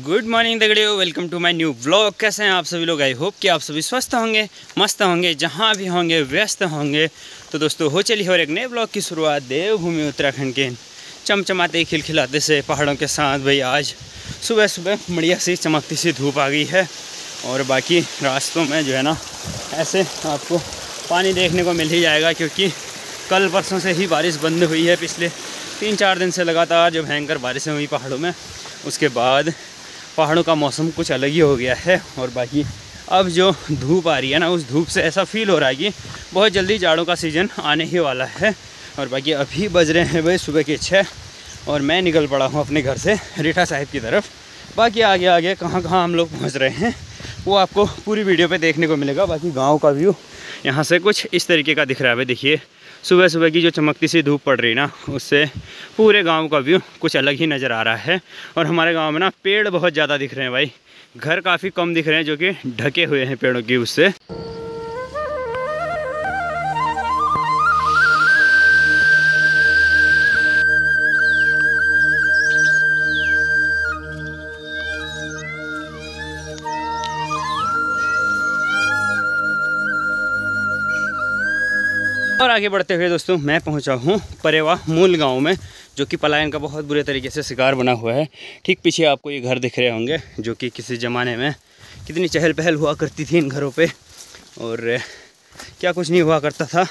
Good morning दगड़ियों, welcome to my new vlog. कैसे हैं आप सभी लोग? आई होप कि आप सभी स्वस्थ होंगे, मस्त होंगे, जहां भी होंगे व्यस्त होंगे। तो दोस्तों हो चली और एक नए व्लॉग की शुरुआत देवभूमि उत्तराखंड के चमचमाते खिलखिलाते से पहाड़ों के साथ। भाई आज सुबह सुबह बढ़िया सी चमकती सी धूप आ गई है और बाकी रास्तों में जो है ना ऐसे आपको पानी देखने को मिल ही जाएगा, क्योंकि कल परसों से ही बारिश बंद हुई है। पिछले 3-4 दिन से लगातार जो भयंकर बारिशें हुई पहाड़ों में, उसके बाद पहाड़ों का मौसम कुछ अलग ही हो गया है। और बाकी अब जो धूप आ रही है ना, उस धूप से ऐसा फील हो रहा है कि बहुत जल्दी जाड़ों का सीज़न आने ही वाला है। और बाकी अभी बज रहे हैं भाई सुबह के 6 और मैं निकल पड़ा हूँ अपने घर से रीठा साहिब की तरफ। बाकी आगे आगे कहाँ कहाँ हम लोग पहुँच रहे हैं वो आपको पूरी वीडियो पे देखने को मिलेगा। बाकी गांव का व्यू यहाँ से कुछ इस तरीके का दिख रहा है भाई। देखिए सुबह सुबह की जो चमकती सी धूप पड़ रही है ना, उससे पूरे गांव का व्यू कुछ अलग ही नज़र आ रहा है। और हमारे गांव में ना पेड़ बहुत ज़्यादा दिख रहे हैं भाई, घर काफ़ी कम दिख रहे हैं जो कि ढके हुए हैं पेड़ों की उससे। और आगे बढ़ते हुए दोस्तों मैं पहुंचा हूं परेवा मूल गांव में, जो कि पलायन का बहुत बुरे तरीके से शिकार बना हुआ है। ठीक पीछे आपको ये घर दिख रहे होंगे, जो कि किसी ज़माने में कितनी चहल पहल हुआ करती थी इन घरों पे, और क्या कुछ नहीं हुआ करता था।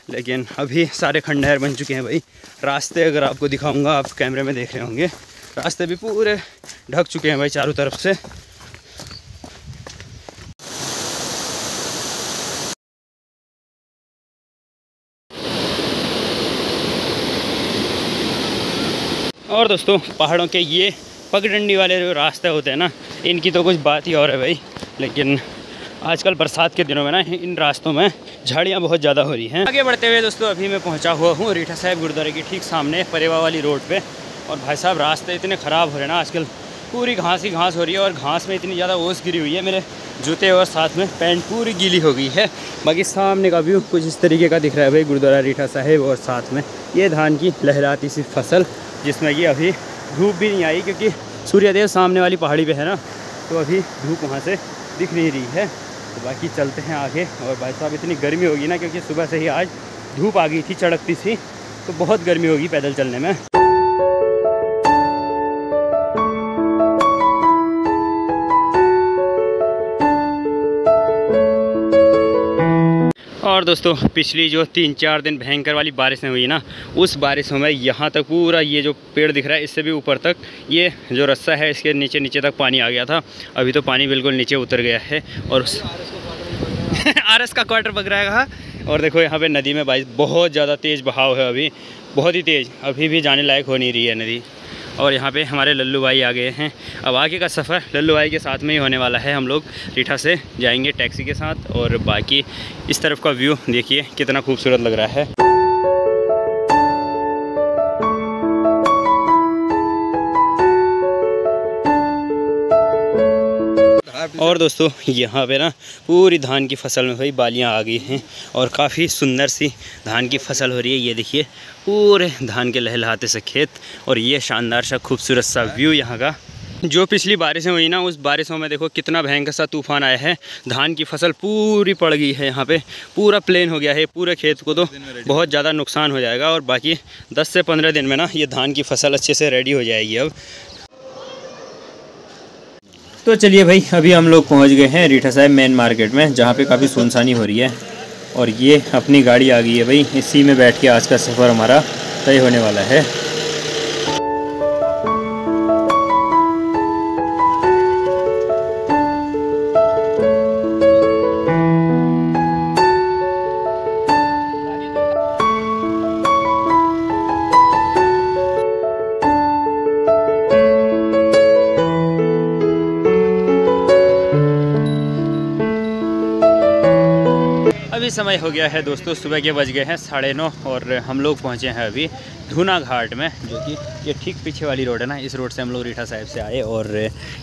लेकिन अभी सारे खंडहर बन चुके हैं भाई। रास्ते अगर आपको दिखाऊँगा, आप कैमरे में देख रहे होंगे, रास्ते भी पूरे ढक चुके हैं भाई चारों तरफ से। और दोस्तों पहाड़ों के ये पगडंडी वाले जो रास्ते होते हैं ना, इनकी तो कुछ बात ही और है भाई। लेकिन आजकल बरसात के दिनों में ना इन रास्तों में झाड़ियाँ बहुत ज़्यादा हो रही हैं। आगे बढ़ते हुए दोस्तों अभी मैं पहुंचा हुआ हूँ रीठा साहिब गुरुद्वारे की ठीक सामने परेवा वाली रोड पे। और भाई साहब रास्ते इतने ख़राब हो रहे हैं ना आजकल, पूरी घास ही घास हो रही है। और घास में इतनी ज़्यादा ओस गिरी हुई है, मेरे जूते और साथ में पैंट पूरी गीली हो गई है। बाकी सामने का व्यू कुछ इस तरीके का दिख रहा है भाई, गुरुद्वारा रीठा साहिब। और साथ में ये धान की लहराती सी फसल, जिसमें कि अभी धूप भी नहीं आई, क्योंकि सूर्यदेव सामने वाली पहाड़ी पे है ना, तो अभी धूप वहाँ से दिख नहीं रही है। तो बाकी चलते हैं आगे। और भाई साहब इतनी गर्मी होगी ना, क्योंकि सुबह से ही आज धूप आ गई थी चड़कती सी, तो बहुत गर्मी होगी पैदल चलने में। और दोस्तों पिछली जो 3-4 दिन भयंकर वाली बारिशें हुई ना, उस बारिशों में यहाँ तक पूरा ये जो पेड़ दिख रहा है, इससे भी ऊपर तक ये जो रास्ता है इसके नीचे नीचे तक पानी आ गया था। अभी तो पानी बिल्कुल नीचे उतर गया है और आरएस का क्वार्टर बग रहा है। और देखो यहाँ पे नदी में भाई बहुत ज़्यादा तेज़ बहाव है, अभी बहुत ही तेज़, अभी भी जाने लायक हो नहीं रही है नदी। और यहाँ पे हमारे लल्लू भाई आ गए हैं। अब आगे का सफ़र लल्लू भाई के साथ में ही होने वाला है। हम लोग रीठा से जाएंगे टैक्सी के साथ। और बाकी इस तरफ का व्यू देखिए कितना खूबसूरत लग रहा है। और दोस्तों यहाँ पे ना पूरी धान की फसल में भाई बालियाँ आ गई हैं और काफ़ी सुंदर सी धान की फसल हो रही है। ये देखिए पूरे धान के लहलहाते से खेत, और ये शानदार सा खूबसूरत सा व्यू यहाँ का। जो पिछली बारिशें हुई ना, उस बारिशों में देखो कितना भयंकर सा तूफान आया है, धान की फसल पूरी पड़ गई है। यहाँ पे पूरा प्लेन हो गया है, पूरे खेत को तो बहुत ज़्यादा नुकसान हो जाएगा। और बाकी 10 से 15 दिन में ना ये धान की फसल अच्छे से रेडी हो जाएगी। अब तो चलिए भाई, अभी हम लोग पहुंच गए हैं रीठा साहिब मेन मार्केट में, जहां पे काफ़ी सुनसानी हो रही है। और ये अपनी गाड़ी आ गई है भाई, इसी में बैठ के आज का सफ़र हमारा तय होने वाला है। अभी समय हो गया है दोस्तों, सुबह के बज गए हैं 9:30 और हम लोग पहुँचे हैं अभी धूना घाट में, जो कि ये ठीक पीछे वाली रोड है ना। इस रोड से हम लोग रीठा साहिब से आए और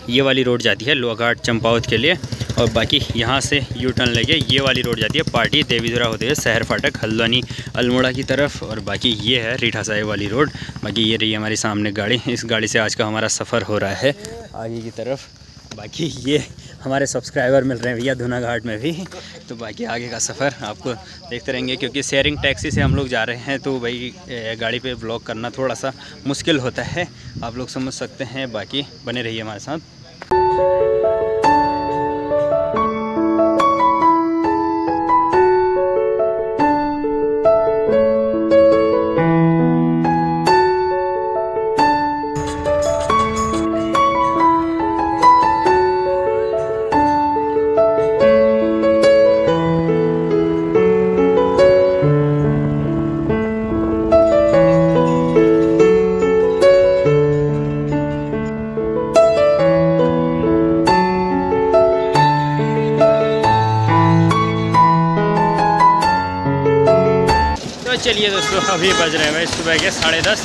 ये वाली रोड जाती है लोहा घाट चंपावत के लिए, और बाकी यहाँ से यू टर्न लेके ये वाली रोड जाती है पार्टी देवीधुरा होते हुए शहर फाटक हल्द्वानी अल्मोड़ा की तरफ, और बाकी ये है रीठा साहिब वाली रोड। बाकी ये रही हमारी सामने गाड़ी, इस गाड़ी से आज का हमारा सफ़र हो रहा है आगे की तरफ। बाकी ये हमारे सब्सक्राइबर मिल रहे हैं भैया धूना घाट में भी, तो बाकी आगे का सफ़र आपको देखते रहेंगे, क्योंकि शेयरिंग टैक्सी से हम लोग जा रहे हैं तो भाई गाड़ी पे ब्लॉग करना थोड़ा सा मुश्किल होता है, आप लोग समझ सकते हैं। बाकी बने रहिए हमारे साथ। चलिए दोस्तों, अभी बज रहे हैं भाई सुबह के 10:30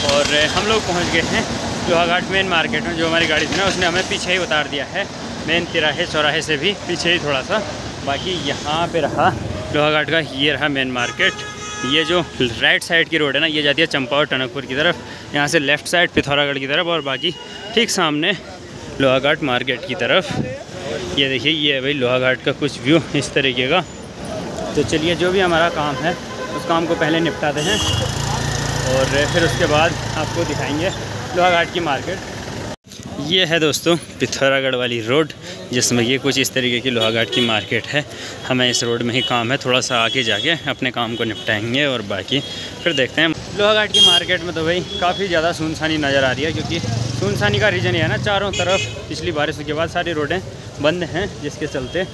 और हम लोग पहुंच गए हैं लोहा घाट मेन मार्केट में। जो हमारी गाड़ी थी ना उसने हमें पीछे ही उतार दिया है, मेन तिराहे चौराहे से भी पीछे ही थोड़ा सा। बाकी यहाँ पे रहा लोहा घाट का, ये रहा मेन मार्केट। ये जो राइट साइड की रोड है ना, ये जाती है चंपावत टनकपुर की तरफ, यहाँ से लेफ़्ट साइड पिथौरागढ़ की तरफ, और बाकी ठीक सामने लोहा घाट मार्केट की तरफ। ये देखिए, ये है भाई लोहा घाट का कुछ व्यू इस तरीके का। तो चलिए, जो भी हमारा काम है उस काम को पहले निपटाते हैं और फिर उसके बाद आपको दिखाएंगे लोहा घाट की मार्केट। ये है दोस्तों पिथौरागढ़ वाली रोड, जिसमें ये कुछ इस तरीके की लोहा घाट की मार्केट है। हमें इस रोड में ही काम है, थोड़ा सा आगे जाके अपने काम को निपटाएंगे और बाकी फिर देखते हैं। लोहा घाट की मार्केट में तो भाई काफ़ी ज़्यादा सुनसानी नज़र आ रही है, क्योंकि सुनसानी का रीज़न ये है ना, चारों तरफ पिछली बारिश के बाद सारी रोडें बंद हैं, जिसके चलते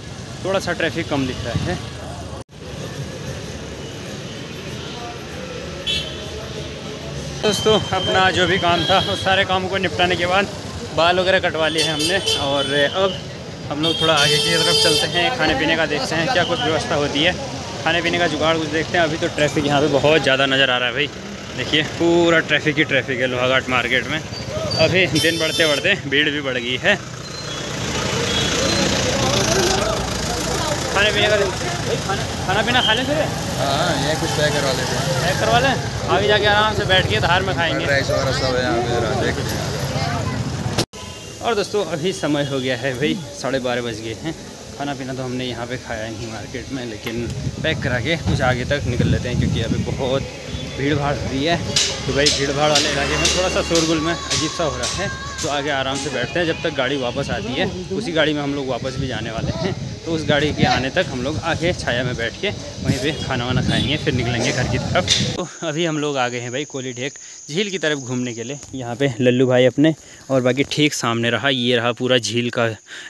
थोड़ा सा ट्रैफिक कम दिख रहा है। दोस्तों अपना जो भी काम था उस सारे कामों को निपटाने के बाद बाल वगैरह कटवा लिए हैं हमने, और अब हम लोग थोड़ा आगे की तरफ चलते हैं, खाने पीने का देखते हैं क्या कुछ व्यवस्था होती है, खाने पीने का जुगाड़ कुछ देखते हैं। अभी तो ट्रैफिक यहाँ पे बहुत ज़्यादा नज़र आ रहा है भाई, देखिए पूरा ट्रैफिक ही ट्रैफिक है लोहा घाट मार्केट में। अभी दिन बढ़ते बढ़ते भीड़ भी बढ़ गई है। खाने पीने का खाना पीना खा लें फिर? हाँ, ये कुछ पैक करवा लेते हैं। पैक करवा लें, आगे जाके आराम से बैठ के धार में खाएंगे। राइस वगैरह सब है यहाँ पे, और दोस्तों अभी समय हो गया है भाई 12:30 बज गए हैं। खाना पीना तो हमने यहाँ पे खाया नहीं मार्केट में, लेकिन पैक करा के कुछ आगे तक निकल लेते हैं, क्योंकि अभी बहुत भीड़ भाड़ हो रही है। तो भाई भीड़ भाड़ वाले इलाके में थोड़ा सा शोरगुल में अजीब सा हो रहा है, तो आगे आराम से बैठते हैं जब तक गाड़ी वापस आती है। उसी गाड़ी में हम लोग वापस भी जाने वाले हैं, तो उस गाड़ी के आने तक हम लोग आगे छाया में बैठ के वहीं पे खाना वाना खाएंगे, फिर निकलेंगे घर की तरफ। तो अभी हम लोग आ गए हैं भाई कोली ढेक झील की तरफ घूमने के लिए। यहाँ पे लल्लू भाई अपने, और बाकी ठीक सामने रहा ये रहा पूरा झील का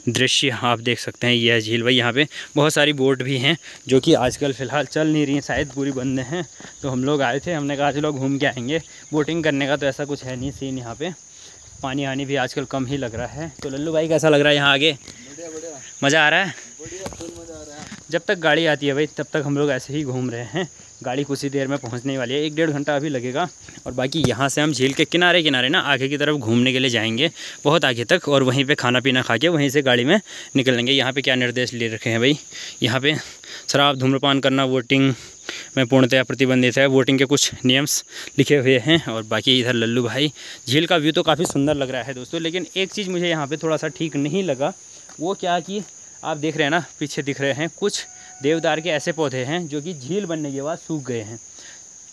दृश्य, आप देख सकते हैं। ये है झील भाई, यहाँ पे बहुत सारी बोट भी हैं जो कि आजकल फ़िलहाल चल नहीं रही हैं, शायद पूरी बंद हैं। तो हम लोग आए थे, हमने कहा चलो घूम के आएँगे। बोटिंग करने का तो ऐसा कुछ है नहीं सीन यहाँ पर, पानी आनी भी आजकल कम ही लग रहा है। तो लल्लू भाई कैसा लग रहा है यहाँ आगे? मज़ा आ रहा है? जब तक गाड़ी आती है भाई तब तक हम लोग ऐसे ही घूम रहे हैं। गाड़ी कुछ ही देर में पहुंचने वाली है, 1-1.5 घंटा अभी लगेगा। और बाकी यहाँ से हम झील के किनारे किनारे ना आगे की तरफ घूमने के लिए जाएंगे, बहुत आगे तक, और वहीं पे खाना पीना खा के वहीं से गाड़ी में निकल लेंगे। यहाँ पे क्या निर्देश ले रखे हैं भाई, यहाँ पे शराब धूम्रपान करना वोटिंग में पूर्णतया प्रतिबंधित है, वोटिंग के कुछ नियम्स लिखे हुए हैं। और बाकी इधर लल्लू भाई, झील का व्यू तो काफ़ी सुंदर लग रहा है दोस्तों, लेकिन एक चीज़ मुझे यहाँ पर थोड़ा सा ठीक नहीं लगा। वो क्या कि आप देख रहे हैं ना, पीछे दिख रहे हैं कुछ देवदार के ऐसे पौधे हैं जो कि झील बनने के बाद सूख गए हैं।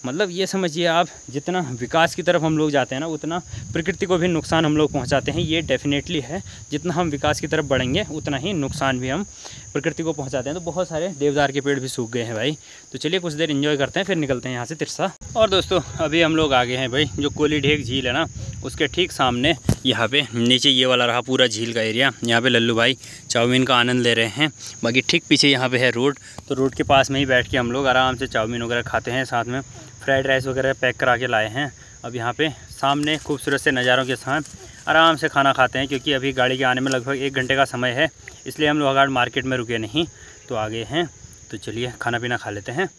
मतलब ये समझिए आप, जितना विकास की तरफ हम लोग जाते हैं ना, उतना प्रकृति को भी नुकसान हम लोग पहुंचाते हैं। ये डेफिनेटली है, जितना हम विकास की तरफ बढ़ेंगे उतना ही नुकसान भी हम प्रकृति को पहुंचाते हैं। तो बहुत सारे देवदार के पेड़ भी सूख गए हैं भाई। तो चलिए कुछ देर एंजॉय करते हैं, फिर निकलते हैं यहाँ से तिरसा। और दोस्तों अभी हम लोग आ गए हैं भाई, जो कोली ढेक झील है ना, उसके ठीक सामने यहाँ पे नीचे ये वाला रहा पूरा झील का एरिया। यहाँ पे लल्लू भाई चाउमीन का आनंद ले रहे हैं। बाकी ठीक पीछे यहाँ पे है रोड, तो रोड के पास में ही बैठ के हम लोग आराम से चाउमीन वगैरह खाते हैं, साथ में फ्राइड राइस वगैरह पैक करा के लाए हैं। अब यहाँ पे सामने खूबसूरत से नज़ारों के साथ आराम से खाना खाते हैं, क्योंकि अभी गाड़ी के आने में लगभग 1 घंटे का समय है, इसलिए हम लोहाघाट मार्केट में रुके नहीं, तो आगे हैं। तो चलिए खाना पीना खा लेते हैं।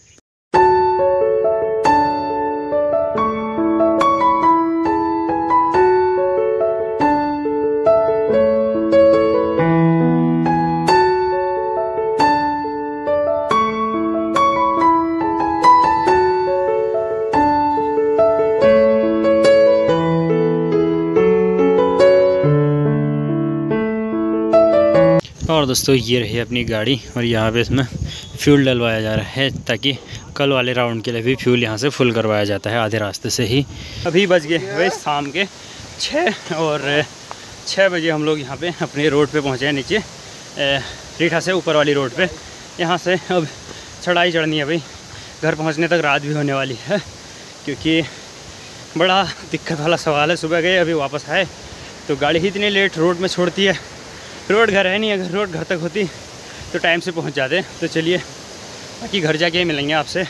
और दोस्तों ये रही अपनी गाड़ी और यहाँ पे इसमें फ्यूल डलवाया जा रहा है ताकि कल वाले राउंड के लिए भी फ्यूल यहाँ से फुल करवाया जाता है आधे रास्ते से ही। अभी बज गए भाई शाम के 6 और 6 बजे हम लोग यहाँ पे अपने रोड पे पहुँचे हैं नीचे रीठा से ऊपर वाली रोड पे। यहाँ से अब चढ़ाई चढ़नी है भाई, घर पहुँचने तक रात भी होने वाली है क्योंकि बड़ा दिक्कत वाला सवाल है। सुबह गए अभी वापस आए तो गाड़ी ही इतनी लेट रोड में छोड़ती है। रोड घर है नहीं, अगर रोड घर तक होती तो टाइम से पहुंच जाते। तो चलिए बाकी घर जाके मिलेंगे आपसे।